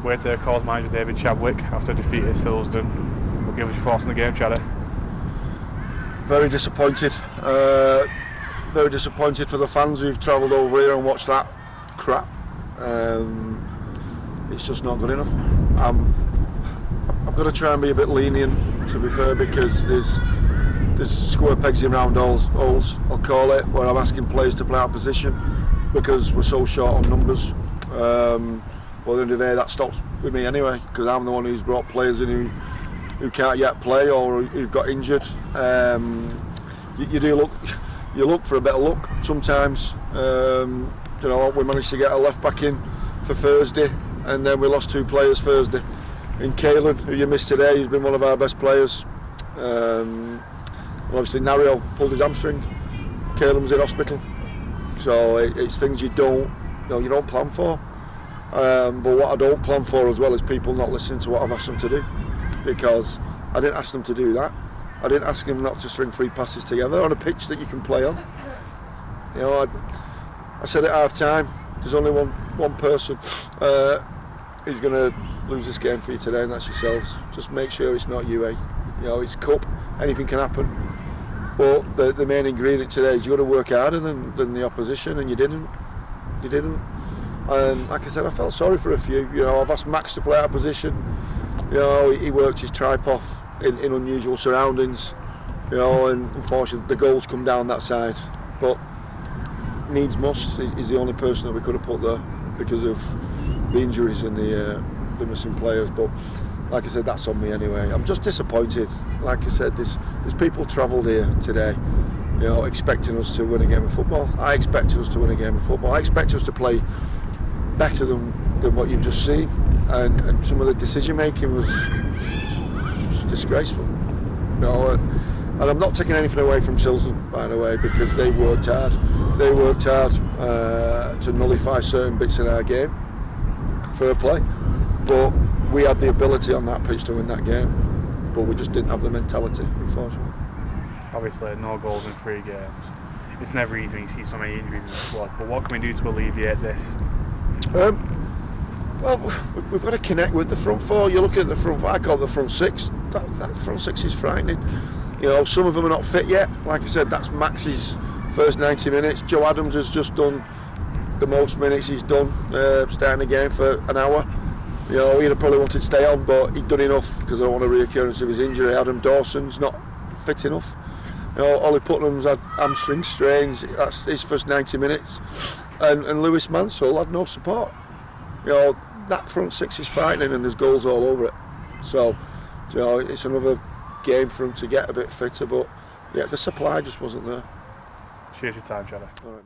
We're to Colls manager David Chadwick after defeated Silsden. What give us your thoughts on the game, Chadwick? Very disappointed. Very disappointed for the fans who've travelled over here and watched that crap. It's just not good enough. I've got to try and be a bit lenient, to be fair, because there's square pegs in round holes, I'll call it, where I'm asking players to play out of position because we're so short on numbers. Well, at the end of the day, that stops with me anyway, because I'm the one who's brought players in who can't yet play or who've got injured. You look for a bit of luck sometimes. You know, we managed to get a left back in for Thursday, and then we lost two players Thursday. In Caelan, who you missed today, who's been one of our best players. Obviously Nario pulled his hamstring. Caelan was in hospital. So it's things you don't plan for. But what I don't plan for as well is people not listening to what I've asked them to do, because I didn't ask them to do that. I didn't ask them not to string three passes together on a pitch that you can play on. You know, I said at half time, there's only one person who's going to lose this game for you today, and that's yourselves. Just make sure it's not you, eh? You know, it's cup, anything can happen. But the main ingredient today is you've got to work harder than the opposition, and you didn't. And like I said, I felt sorry for a few. You know, I've asked Max to play out of position. You know, he worked his tripe off in unusual surroundings. You know, and unfortunately the goals come down that side. But needs must is the only person that we could have put there because of the injuries and the missing players. But like I said, that's on me anyway. I'm just disappointed. Like I said, there's people travelled here today, you know, expecting us to win a game of football. I expect us to win a game of football. I expect us to play better than what you've just seen, and some of the decision making was just disgraceful. You know, and I'm not taking anything away from Silsden, by the way, because they worked hard. They worked hard to nullify certain bits in our game. Fair play. But we had the ability on that pitch to win that game, but we just didn't have the mentality, unfortunately. Obviously, no goals in 3 games. It's never easy when you see so many injuries in the squad, but what can we do to alleviate this? Well, we've got to connect with the front four. You look at the front four, I call it the front six. That front six is frightening. You know, some of them are not fit yet. Like I said, that's Max's first 90 minutes. Joe Adams has just done the most minutes he's done, starting the game for an hour. You know, he'd have probably wanted to stay on, but he'd done enough because I don't want a reoccurrence of his injury. Adam Dawson's not fit enough. You know, Ollie Putnam's had hamstring strains. That's his first 90 minutes. And Lewis Mansell had no support. You know, that front six is frightening, and there's goals all over it. So, you know, it's another game for him to get a bit fitter, but yeah, the supply just wasn't there. Cheers your time, Chadwick. All right, mate.